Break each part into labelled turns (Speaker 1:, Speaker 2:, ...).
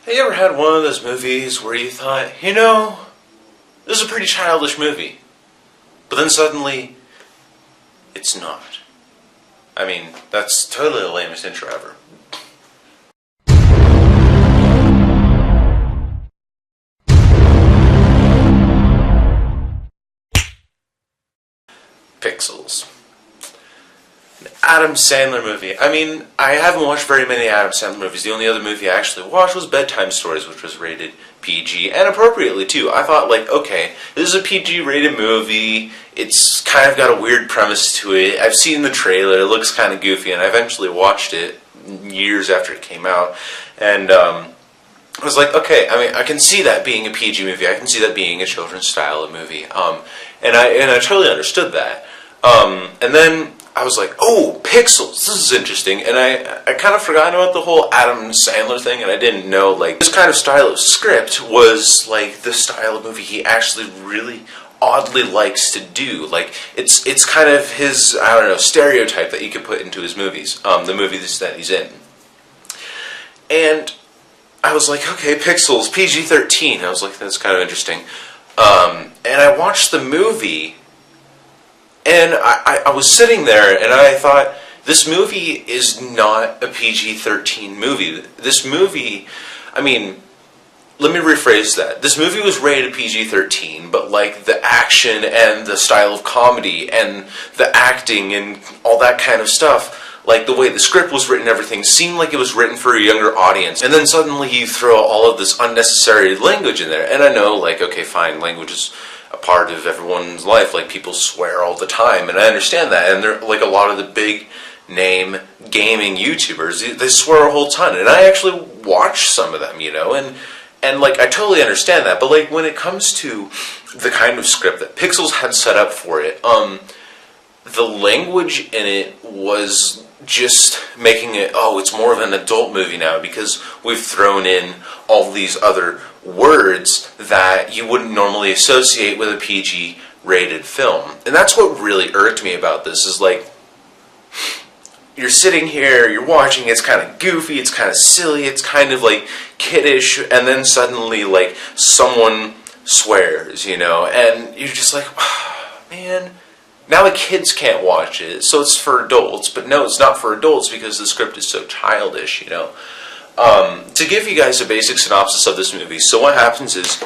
Speaker 1: Have you ever had one of those movies where you thought, you know, this is a pretty childish movie, but then suddenly, it's not? I mean, that's totally the lamest intro ever. Pixels. An Adam Sandler movie. I mean, I haven't watched very many Adam Sandler movies. The only other movie I actually watched was Bedtime Stories, which was rated PG, and appropriately too. I thought, like, okay, this is a PG rated movie. It's kind of got a weird premise to it. I've seen the trailer. It looks kind of goofy, and I eventually watched it years after it came out. And I was like, okay, I mean, I can see that being a PG movie. I can see that being a children's style of movie. And I totally understood that. And then I was like, oh, Pixels, this is interesting. And I kind of forgot about the whole Adam Sandler thing, and I didn't know, like, this kind of style of script was, like, the style of movie he actually really oddly likes to do. Like, it's kind of his, I don't know, stereotype that you could put into his movies, the movies that he's in. And I was like, okay, Pixels, PG-13. I was like, that's kind of interesting. And I watched the movie, and I was sitting there, and I thought, this movie is not a PG-13 movie. This movie, I mean, let me rephrase that. This movie was rated PG-13, but like the action and the style of comedy and the acting and all that kind of stuff, like the way the script was written and everything, seemed like it was written for a younger audience. And then suddenly you throw all of this unnecessary language in there. And I know, like, okay, fine, language is a part of everyone's life. Like, people swear all the time, and I understand that. And they're like a lot of the big name gaming YouTubers, they swear a whole ton. And I actually watch some of them, you know, and like, I totally understand that. But like, when it comes to the kind of script that Pixels had set up for it, the language in it was just making it, oh, it's more of an adult movie now because we've thrown in all these other words that you wouldn't normally associate with a PG-rated film. And that's what really irked me about this, is like, you're sitting here, you're watching, it's kind of goofy, it's kind of silly, it's kind of like kiddish, and then suddenly, like, someone swears, you know, and you're just like, oh, man, now the kids can't watch it, so it's for adults. But no, it's not for adults because the script is so childish, you know. To give you guys a basic synopsis of this movie, so what happens is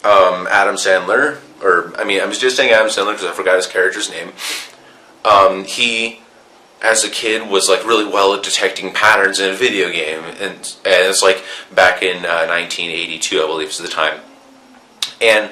Speaker 1: Adam Sandler, or, I mean, I was just saying Adam Sandler because I forgot his character's name. He, as a kid, was like really well at detecting patterns in a video game, and it's like back in 1982, I believe is the time. And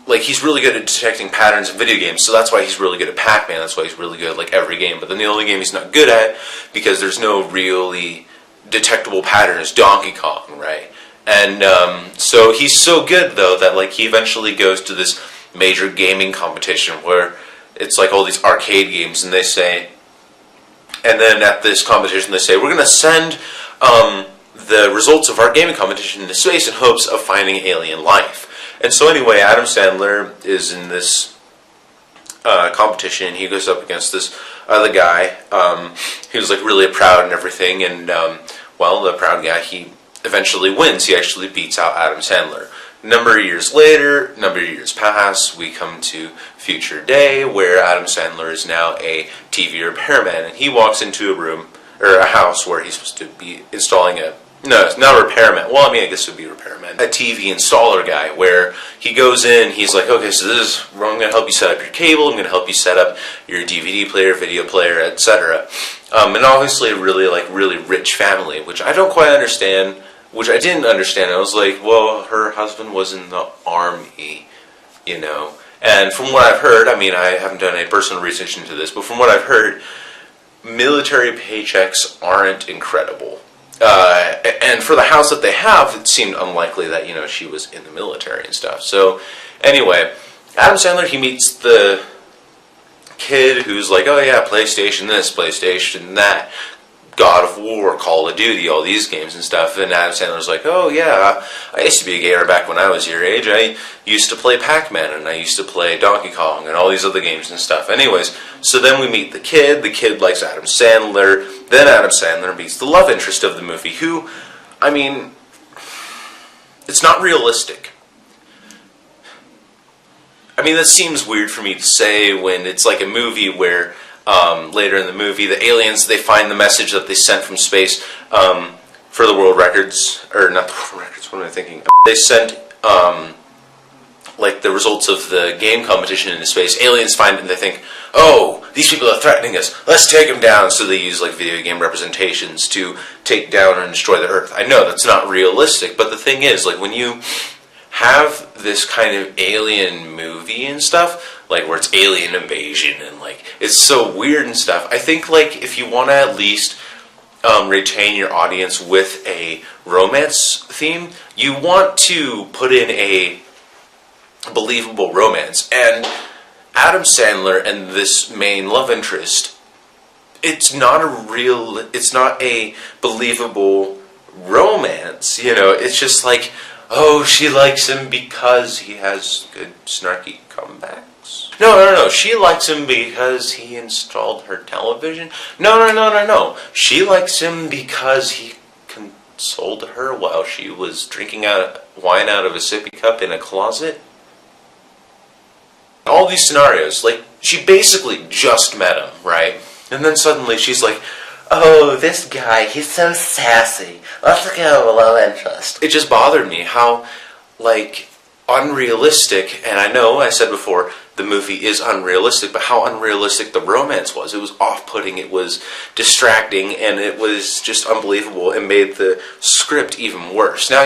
Speaker 1: like, he's really good at detecting patterns in video games, so that's why he's really good at Pac-Man, that's why he's really good at like every game. But then the only game he's not good at, because there's no really detectable pattern, is Donkey Kong, right? And so he's so good, though, that like he eventually goes to this major gaming competition where it's like all these arcade games, and they say, and then at this competition they say, we're going to send the results of our gaming competition into space in hopes of finding alien life. And so anyway, Adam Sandler is in this competition. He goes up against this other guy who's like really proud and everything. And well, the proud guy, he eventually wins. He actually beats out Adam Sandler. A number of years later, a number of years pass, we come to future day where Adam Sandler is now a TV repairman. And he walks into a room, or a house, where he's supposed to be installing a, no, it's not a repairman. Well, I mean, I guess it would be a repairman. A TV installer guy, where he goes in, he's like, okay, so this is, I'm going to help you set up your cable, I'm going to help you set up your DVD player, video player, etc. And obviously a really rich family, which I don't quite understand, which I didn't understand. I was like, well, her husband was in the army, you know. And from what I've heard, I mean, I haven't done any personal research into this, but from what I've heard, military paychecks aren't incredible. And for the house that they have, it seemed unlikely that, you know, she was in the military and stuff. So, anyway, Adam Sandler, he meets the kid who's like, oh yeah, PlayStation this, PlayStation that, God of War, Call of Duty, all these games and stuff. And Adam Sandler's like, oh yeah, I used to be a gamer back when I was your age. I used to play Pac-Man, and I used to play Donkey Kong, and all these other games and stuff. Anyways, so then we meet the kid likes Adam Sandler, then Adam Sandler meets the love interest of the movie, who, I mean, it's not realistic. I mean, that seems weird for me to say when it's like a movie where later in the movie the aliens, they find the message that they sent from space for the world records, or not the world records, what am I thinking? They sent like the results of the game competition into space. Aliens find it and they think, oh, these people are threatening us, let's take them down. So they use like video game representations to take down and destroy the Earth. I know that's not realistic, but the thing is, like, when you have this kind of alien movie and stuff, like where it's alien invasion and like it's so weird and stuff, I think like if you want to at least retain your audience with a romance theme, you want to put in a believable romance. And Adam Sandler and this main love interest, it's not a believable romance, you know. It's just like, oh, she likes him because he has good snarky comebacks. No. She likes him because he installed her television. No. She likes him because he consoled her while she was drinking wine out of a sippy cup in a closet. All these scenarios, like, she basically just met him, right? And then suddenly she's like, oh, this guy, he's so sassy. Let's go love interest. It just bothered me how, like, unrealistic, and I know I said before, the movie is unrealistic, but how unrealistic the romance was. It was off-putting, it was distracting, and it was just unbelievable, and made the script even worse. Now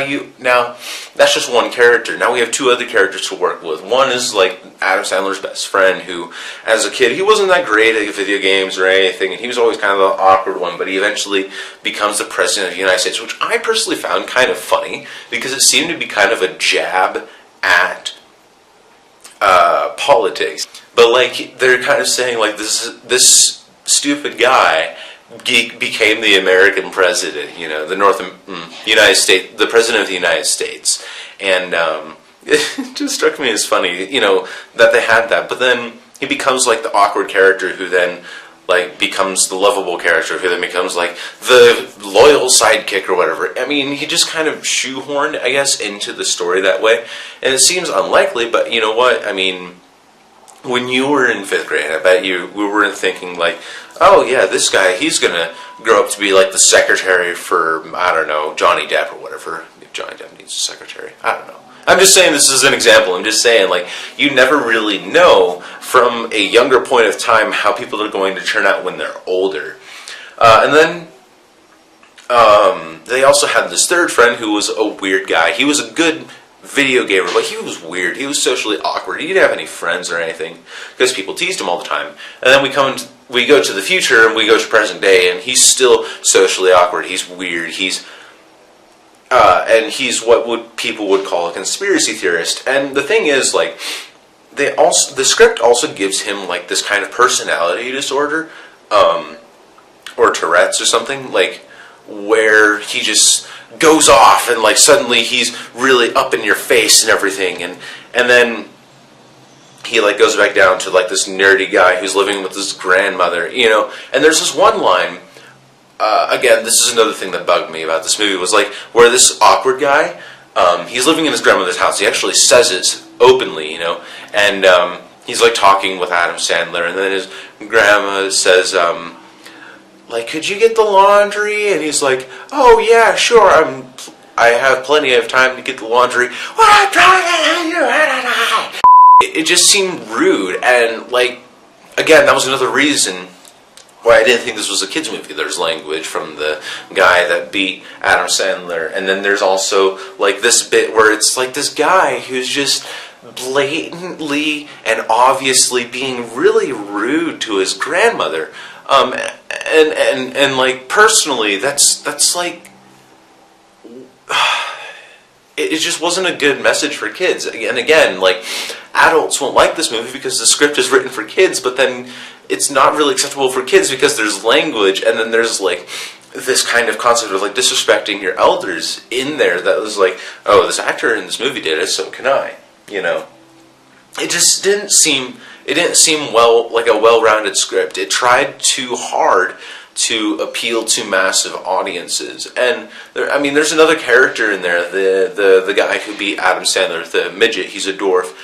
Speaker 1: that's just one character. Now we have two other characters to work with. One is like Adam Sandler's best friend, who, as a kid, he wasn't that great at video games or anything, and he was always kind of the awkward one, but he eventually becomes the president of the United States, which I personally found kind of funny, because it seemed to be kind of a jab at politics. But like, they're kind of saying like this stupid guy became the American president, you know, the United States, the president of the United States, and it just struck me as funny, you know, that they had that. But then he becomes like the awkward character who then like becomes the lovable character who then becomes like the loyal sidekick or whatever. I mean, he just kind of shoehorned, I guess, into the story that way. And it seems unlikely, but you know what? I mean, when you were in 5th grade, I bet we weren't thinking like, oh yeah, this guy, he's gonna grow up to be like the secretary for, I don't know, Johnny Depp or whatever. If Johnny Depp needs a secretary, I don't know. I'm just saying this is an example. I'm just saying, like, you never really know from a younger point of time how people are going to turn out when they're older. And then they also had this third friend who was a weird guy. He was a good video gamer, but he was weird. He was socially awkward. He didn't have any friends or anything because people teased him all the time. And then we go to the future and we go to present day, and he's still socially awkward. He's weird. And he's what people would call a conspiracy theorist. And the thing is, like, the script also gives him like this kind of personality disorder, or Tourette's or something, like where he just goes off and like suddenly he's really up in your face and everything, and then he like goes back down to like this nerdy guy who's living with his grandmother, you know. And there's this one line. Again, this is another thing that bugged me about this movie, was like where this awkward guy, he's living in his grandmother's house. He actually says it openly, you know, and he's like talking with Adam Sandler, and then his grandma says, like, could you get the laundry? And he's like, oh yeah, sure, I have plenty of time to get the laundry. It just seemed rude, and like, again, that was another reason why I didn't think this was a kids movie. There's language from the guy that beat Adam Sandler, and then there's also like this bit where it's like this guy who's just blatantly and obviously being really rude to his grandmother. And like personally, that's like it just wasn't a good message for kids. And again, like, adults won't like this movie because the script is written for kids, but then it's not really acceptable for kids because there's language, and then there's like this kind of concept of like disrespecting your elders in there that was like, oh, this actor in this movie did it, so can I, you know. It just didn't seem like a well-rounded script. It tried too hard to appeal to massive audiences. And there's another character in there, the guy who beat Adam Sandler, the midget. He's a dwarf,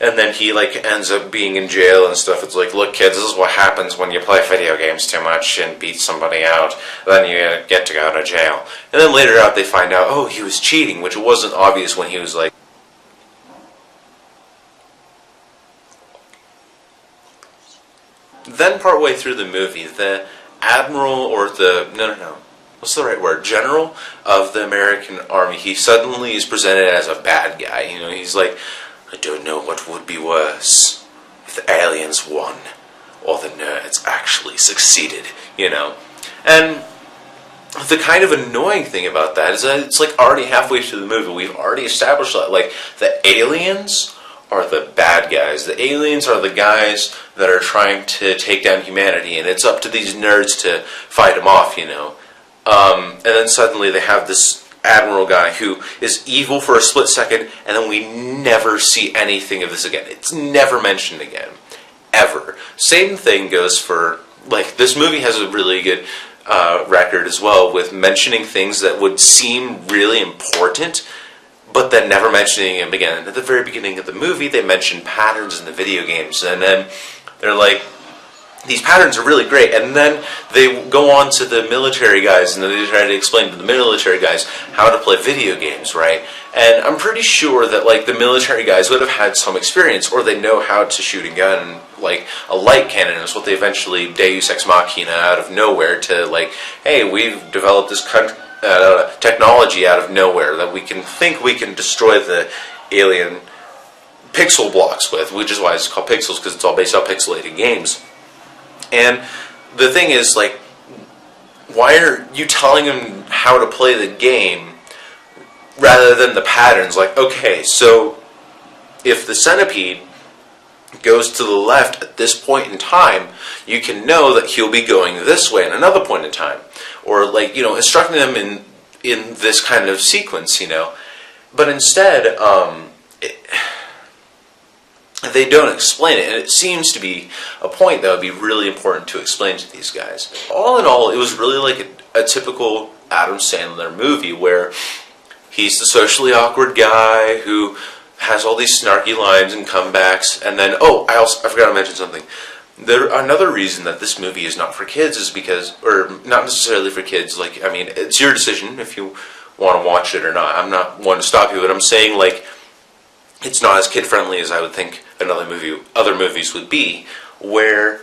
Speaker 1: and then he like ends up being in jail and stuff. It's like, look, kids, this is what happens when you play video games too much and beat somebody out. Then you get to go to jail. And then later out, they find out, oh, he was cheating, which wasn't obvious when he was like. Then partway through the movie, the admiral, or what's the right word? General of the American Army, he suddenly is presented as a bad guy. You know, he's like, I don't know what would be worse, if the aliens won, or the nerds actually succeeded, you know. And the kind of annoying thing about that is that it's like already halfway through the movie, we've already established that, like, the aliens are the bad guys. The aliens are the guys that are trying to take down humanity, and it's up to these nerds to fight them off, you know. And then suddenly they have this admiral guy who is evil for a split second, and then we never see anything of this again. It's never mentioned again. Ever. Same thing goes for, like, this movie has a really good record as well with mentioning things that would seem really important, but then never mentioning him again. And at the very beginning of the movie, they mention patterns in the video games, and then they're like, these patterns are really great, and then they go on to the military guys, and they try to explain to the military guys how to play video games, right? And I'm pretty sure that, like, the military guys would have had some experience, or they know how to shoot a gun. Like, a light cannon is what they eventually Deus Ex Machina out of nowhere to, like, hey, we've developed this technology out of nowhere that we think we can destroy the alien pixel blocks with, which is why it's called Pixels, because it's all based on pixelated games. And the thing is, like, why are you telling them how to play the game rather than the patterns? Like, okay, so if the centipede goes to the left at this point in time, you can know that he'll be going this way at another point in time. Or, like, you know, instructing them in this kind of sequence, you know. But instead, they don't explain it, and it seems to be a point that would be really important to explain to these guys. All in all, it was really like a typical Adam Sandler movie where he's the socially awkward guy who has all these snarky lines and comebacks, and then, I forgot to mention something. Another reason that this movie is not for kids is because, or not necessarily for kids, like, I mean, it's your decision if you want to watch it or not. I'm not one to stop you, but I'm saying, like, it's not as kid-friendly as I would think other movies would be, where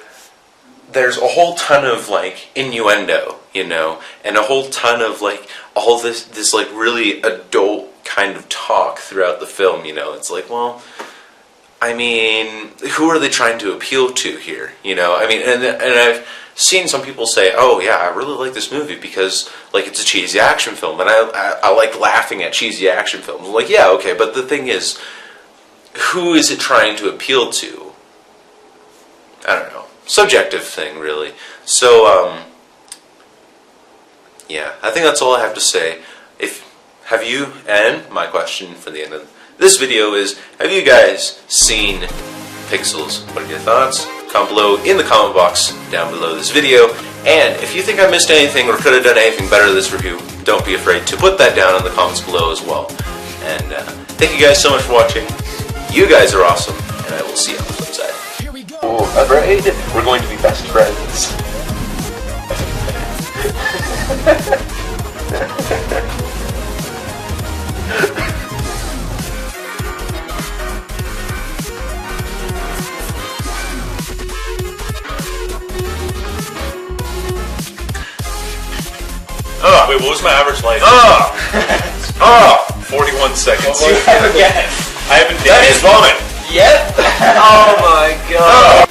Speaker 1: there's a whole ton of, like, innuendo, you know, and a whole ton of, like, all this like, really adult kind of talk throughout the film, you know. It's like, well, I mean, who are they trying to appeal to here, you know? I mean, and I've seen some people say, oh, yeah, I really like this movie because, like, it's a cheesy action film, and I like laughing at cheesy action films. I'm like, yeah, okay, but the thing is, who is it trying to appeal to? I don't know. Subjective thing, really. So, yeah, I think that's all I have to say. And my question for the end of this video is, have you guys seen Pixels? What are your thoughts? Comment below in the comment box down below this video. And if you think I missed anything or could have done anything better in this review, don't be afraid to put that down in the comments below as well. And thank you guys so much for watching. You guys are awesome, and I will see you on the flip side.
Speaker 2: Here we go.
Speaker 1: Oh, afraid we're going to be best friends. Wait, what was my average life? 41 seconds.
Speaker 2: Again.
Speaker 1: I haven't dated vomit.
Speaker 2: Yep. Oh my god.